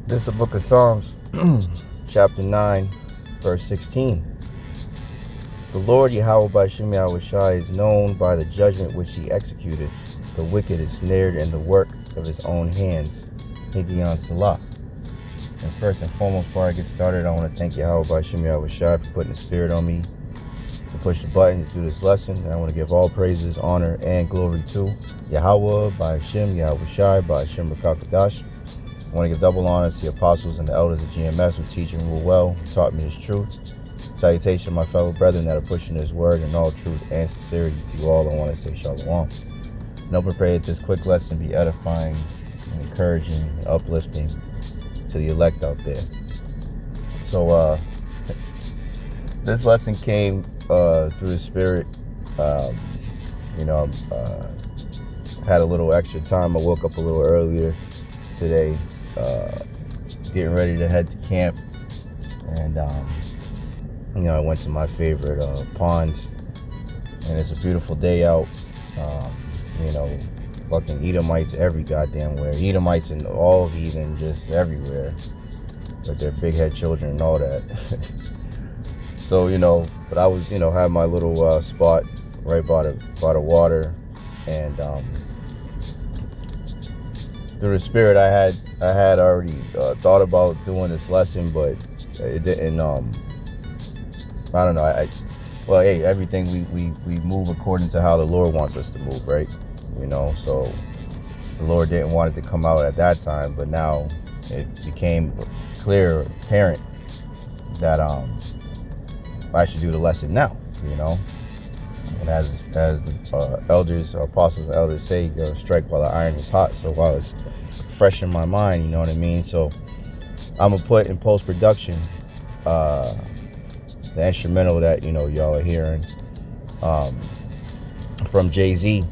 This is the book of Psalms, chapter 9, verse 16. The Lord Yahawah Bahasham Yahawashi is known by the judgment which he executed. The wicked is snared in the work of his own hands. Higgaion Salah. And first and foremost, before I get started, I want to thank Yahawah Bahasham Yahawashi for putting the spirit on me to push the button to do this lesson. And I want to give all praises, honor, and glory to Yahawah Bahasham Yahawashi Bahasham Rakakadash. I want to give double honors to the apostles and the elders of GMS who teach and rule well, who taught me this truth. Salutation, my fellow brethren that are pushing this word in all truth and sincerity. To you all, I want to say shalom. And I pray that this quick lesson be edifying and encouraging and uplifting to the elect out there. So this lesson came through the spirit. Had a little extra time. I woke up a little earlier today, getting ready to head to camp, and I went to my favorite pond, and it's a beautiful day out. Fucking Edomites every goddamn where. Edomites and all heathen just everywhere with their big head children and all that. So but I was had my little spot right by the water, and through the spirit I had already thought about doing this lesson, but it didn't. I don't know. Hey, everything we move according to how the Lord wants us to move, right? So the Lord didn't want it to come out at that time, but now it became clear, apparent that I should do the lesson now. And as the elders, apostles and elders say, strike while the iron is hot. So while it's fresh in my mind, you know what I mean? So I'm gonna put in post-production the instrumental that y'all are hearing from Jay-Z.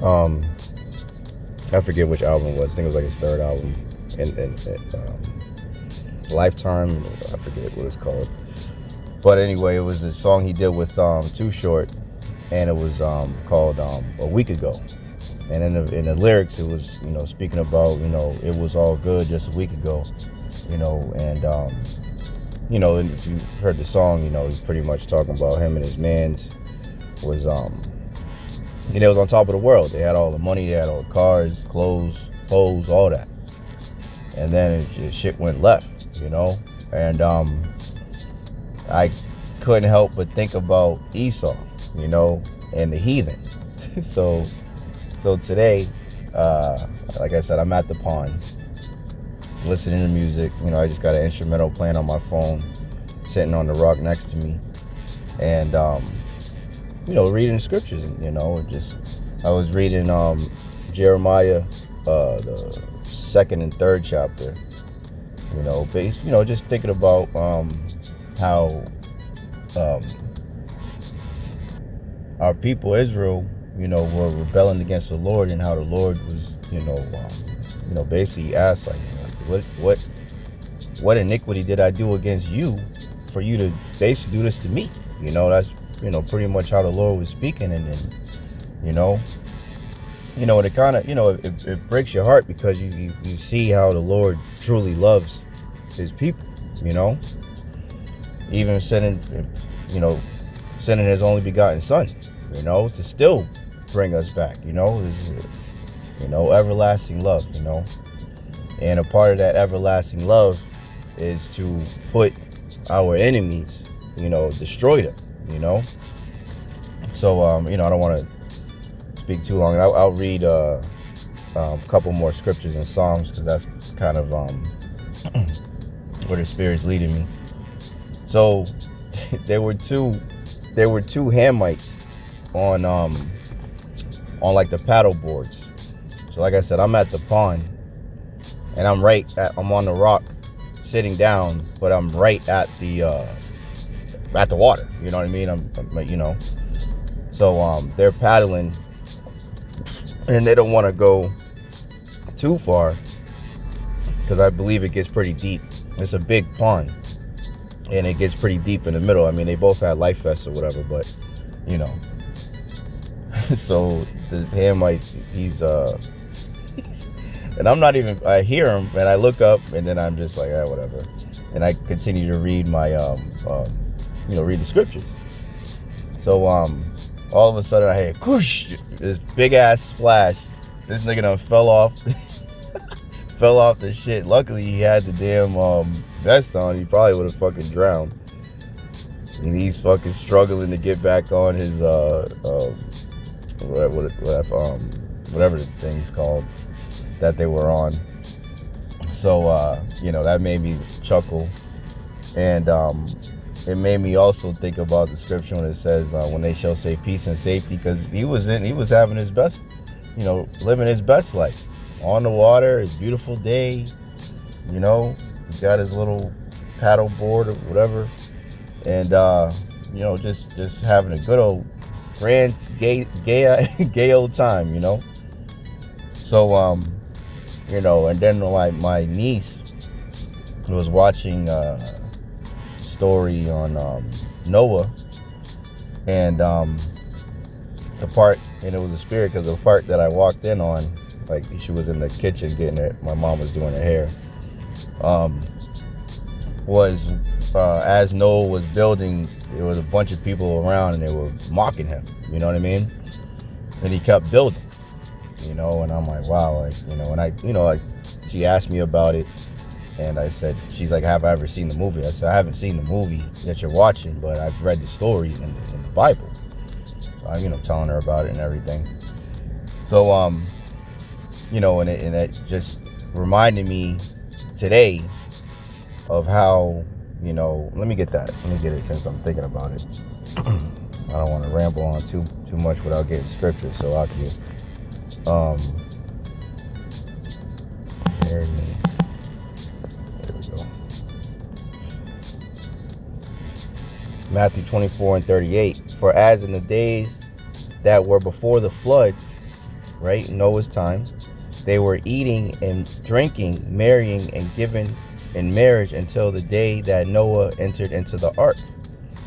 I forget which album it was. I think it was like his third album in Lifetime. I forget what it's called. But anyway, it was a song he did with Too Short, and it was called A Week Ago. And in the lyrics, it was speaking about it was all good just a week ago, and and if you heard the song, he's pretty much talking about him and his mans was it was on top of the world. They had all the money, they had all the cars, clothes, hoes, all that. And then shit went left, and I couldn't help but think about Esau, and the heathen. So today, like I said, I'm at the pond, listening to music. I just got an instrumental playing on my phone, sitting on the rock next to me, and reading scriptures. I was reading Jeremiah, the 2nd and 3rd chapter. Just thinking about how our people Israel, were rebelling against the Lord, and how the Lord was, basically asked, like, what iniquity did I do against you for you to basically do this to me? That's pretty much how the Lord was speaking. And then and it kind of it breaks your heart, because you see how the Lord truly loves his people. Even sending his only begotten son, to still bring us back. Everlasting love. And a part of that everlasting love is to put our enemies, destroy them. So I don't want to speak too long. I'll read a couple more scriptures in Psalms, because that's kind of where the Spirit's leading me. So there were two Hamites on like the paddle boards. So like I said, I'm at the pond, and I'm on the rock sitting down, but I'm right at the water. You know what I mean? So they're paddling, and they don't want to go too far, because I believe it gets pretty deep. It's a big pond, and it gets pretty deep in the middle. I mean, they both had life vests or whatever, but so this Hamite, he's And I'm not even, I hear him and I look up and then I'm just like, whatever. And I continue to read my, read the scriptures. So, all of a sudden I hear, whoosh, this big ass splash. This nigga done fell off the shit. Luckily he had the damn vest on. He probably would have fucking drowned. And he's fucking struggling to get back on his whatever the thing's called that they were on. So that made me chuckle. And it made me also think about the scripture when it says when they shall say peace and safety, because he was having his best, living his best life on the water. It's a beautiful day, he got his little paddle board or whatever, and just having a good old grand gay old time, So and then my niece was watching story on Noah, and the part, and it was a spirit, because the part that I walked in on, like she was in the kitchen getting it, my mom was doing her hair, was as Noah was building, there was a bunch of people around and they were mocking him, you know what I mean? And he kept building, and I'm like, wow, and I, she asked me about it. And I said, she's like, have I ever seen the movie? I said, I haven't seen the movie that you're watching, but I've read the story in the Bible. So I'm, telling her about it and everything. So, and it just reminded me today of how, let me get it since I'm thinking about it. I don't want to ramble on too much without getting scripture. So I'll give, there we go. Matthew 24:38. For as in the days that were before the flood, right, Noah's time, they were eating and drinking, marrying and giving in marriage until the day that Noah entered into the ark,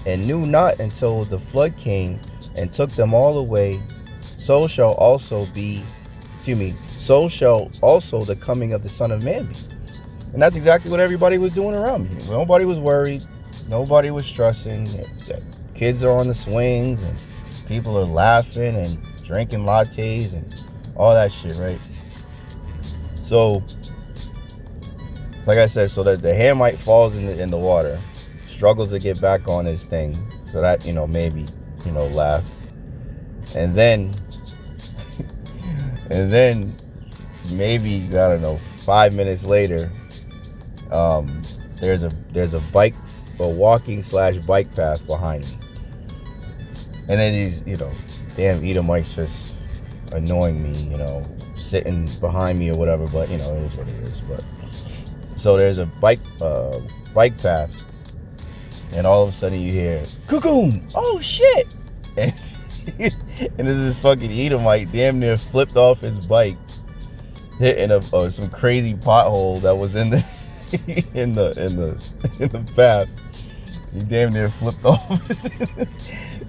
and knew not until the flood came and took them all away. So shall also the coming of the Son of Man be. And that's exactly what everybody was doing around me. Nobody was worried. Nobody was stressing. Kids are on the swings and people are laughing and drinking lattes and all that shit, right? So, like I said, so that the Hamite falls in the water, struggles to get back on his thing, so that, maybe, laugh. And then, maybe, I don't know, 5 minutes later, there's a walking / bike path behind me, and then these damn Edomites just annoying me, sitting behind me or whatever, but it is what it is. But so there's a bike path, and all of a sudden you hear cuckoo, oh shit, and this is fucking Edomite damn near flipped off his bike, hitting some crazy pothole that was in the in the path. He damn near flipped off.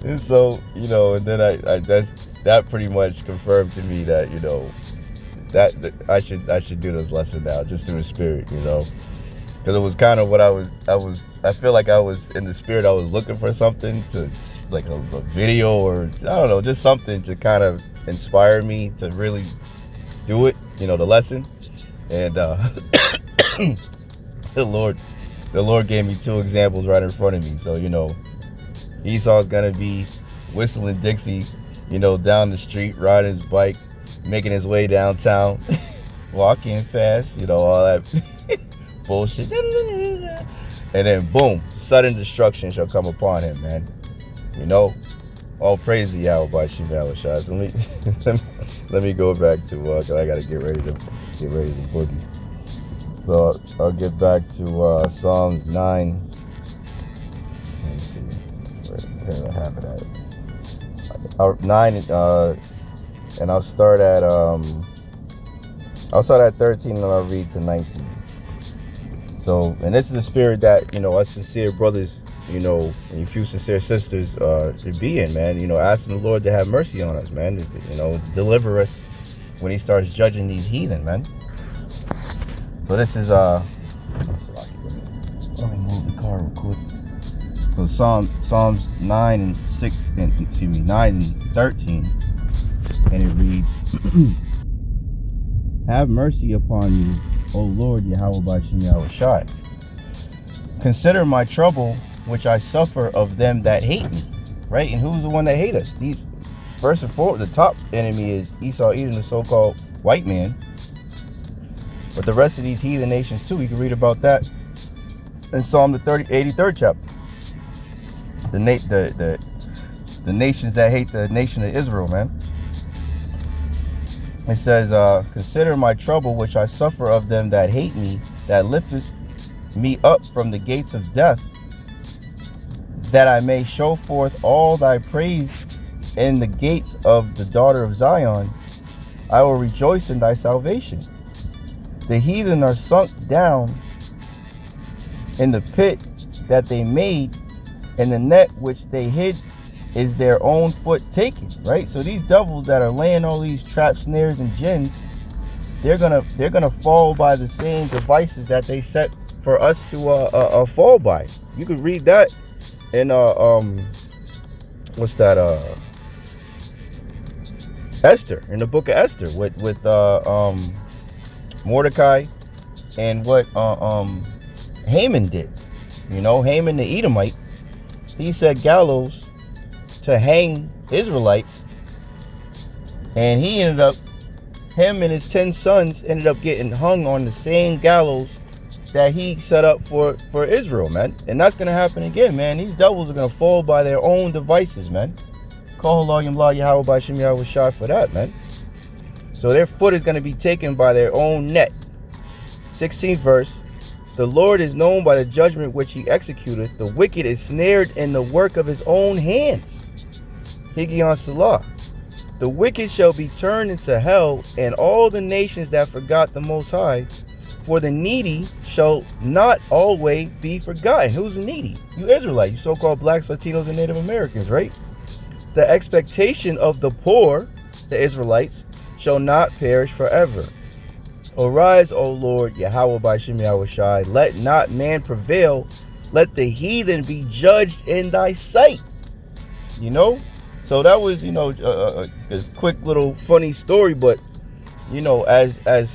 And so, and then I that pretty much confirmed to me that, that I should do this lesson now, just through the spirit, because it was kind of what I feel like I was in the spirit. I was looking for something to, like a video, or I don't know, just something to kind of inspire me to really do it, the lesson. And the Lord gave me 2 examples right in front of me. So, Esau's gonna be whistling Dixie, down the street, riding his bike, making his way downtown, walking fast, all that bullshit. And then boom, sudden destruction shall come upon him, man. All praise the Yahawashi, Yahawashi. So let me go back to cause I gotta get ready to boogie. So I'll get back to Psalms 9. Let me see. Where do I have it at? 9, and I'll start at 13 and I'll read to 19. So, and this is the spirit that, us sincere brothers, and you few sincere sisters should be in, man. Asking the Lord to have mercy on us, man. To deliver us when he starts judging these heathen, man. So this is let me move the car real quick. So Psalms 9 and 6 and 9 and 13, and it reads, "Have mercy upon me, O Lord Yahawah Bahasham Yahawashi. Consider my trouble which I suffer of them that hate me." Right? And who's the one that hate us? These, first and foremost, the top enemy is Esau, Edom, the so-called white man. But the rest of these heathen nations too, you can read about that in Psalm the 83rd chapter. The nations that hate the nation of Israel, man. It says, "Consider my trouble which I suffer of them that hate me, that lifteth me up from the gates of death, that I may show forth all thy praise in the gates of the daughter of Zion. I will rejoice in thy salvation. The heathen are sunk down in the pit that they made, and the net which they hid is their own foot taken." Right? So these devils that are laying all these traps, snares, and gins, they're gonna fall by the same devices that they set for us to fall by. You could read that in what's that, Esther, in the book of Esther, with Mordecai and what Haman did. You know, Haman the Edomite, he set gallows to hang Israelites, and he ended up, him and his 10 sons ended up getting hung on the same gallows that he set up for Israel, man. And that's gonna happen again, man. These devils are gonna fall by their own devices, man. Call Halal Yahawah Bahasham Yahawashi for that, man. So their foot is gonna be taken by their own net. 16th verse. "The Lord is known by the judgment which he executeth. The wicked is snared in the work of his own hands." Higion Salah. "The wicked shall be turned into hell, and all the nations that forgot the Most High. For the needy shall not always be forgotten." Who's the needy? You Israelites, you so-called blacks, Latinos, and Native Americans, right? "The expectation of the poor," the Israelites, "shall not perish forever. Arise, O Lord, Yahawah Bahasham Yahawashi. Let not man prevail. Let the heathen be judged in thy sight." You know? So that was, you know, a quick little funny story, but, you know, as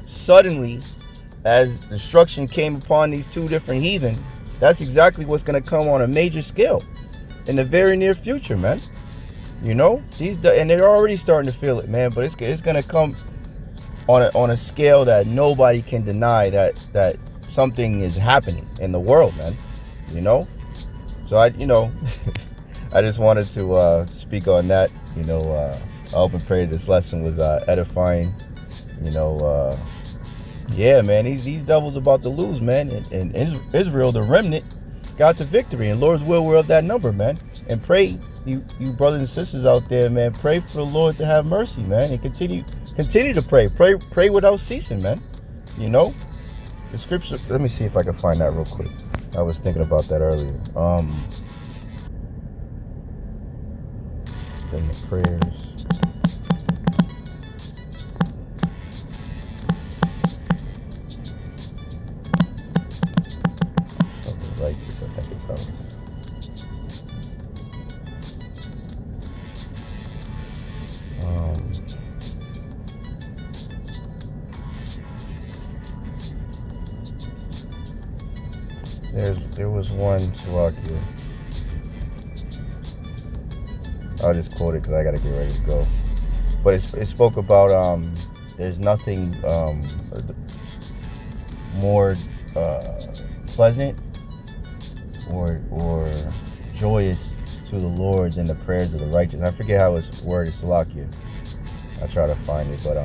suddenly as destruction came upon these two different heathen, that's exactly what's going to come on a major scale in the very near future, man. You know, and they're already starting to feel it, man, but it's going to come on a scale that nobody can deny that something is happening in the world, man. You know, so I just wanted to speak on that. You know, I hope and pray this lesson was edifying. You know, yeah, man, these devils about to lose, man. And Israel, the remnant, got the victory. And Lord's will, we're of that number, man. And pray, you brothers and sisters out there, man, pray for the Lord to have mercy, man. And continue to pray. Pray without ceasing, man. You know, the scripture, let me see if I can find that real quick. I was thinking about that earlier. Then the prayers. Righteous, I think it's ours. There was one Slovakia. I'll just quote it because I gotta get ready to go. But it spoke about there's nothing more pleasant or joyous to the Lord than the prayers of the righteous. I forget how it's worded, Slovakia. I'll try to find it, but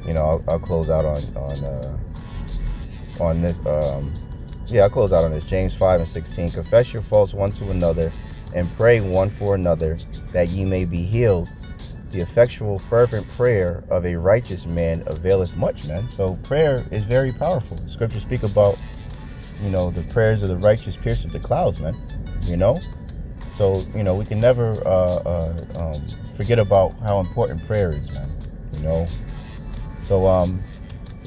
you know, I'll close out on this. Yeah, I'll close out on this. James 5:16. "Confess your faults one to another, and pray one for another, that ye may be healed. The effectual fervent prayer of a righteous man availeth much," man. So prayer is very powerful. The scriptures speak about, you know, the prayers of the righteous pierceth the clouds, man. You know, so, you know, we can never forget about how important prayer is, man. You know, so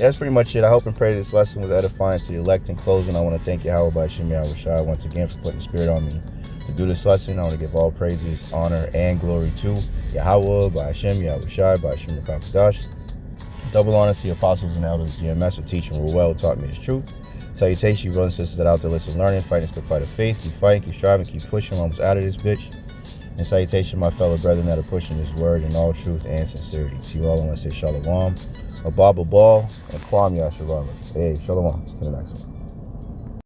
that's pretty much it. I hope and pray this lesson was edifying to the elect. In closing, I want to thank Yahawah, Bahasham, Yahawashi once again for putting the spirit on me to do this lesson. I want to give all praises, honor, and glory to Yahawah, Bahasham, Yahawashi, Bahasham, Rakakadash. Double honor to the apostles and elders, GMS, for teaching real well, taught me this truth. Salutation, you brothers and sisters that are out there listening, learning, fighting the fight of faith. Keep fighting, keep striving, keep pushing. I'm almost out of this bitch. And salutation, my fellow brethren that are pushing this word in all truth and sincerity. To you all, I want to say shalom, a ball, and kwam yasharala. Hey, shalom. To the next one.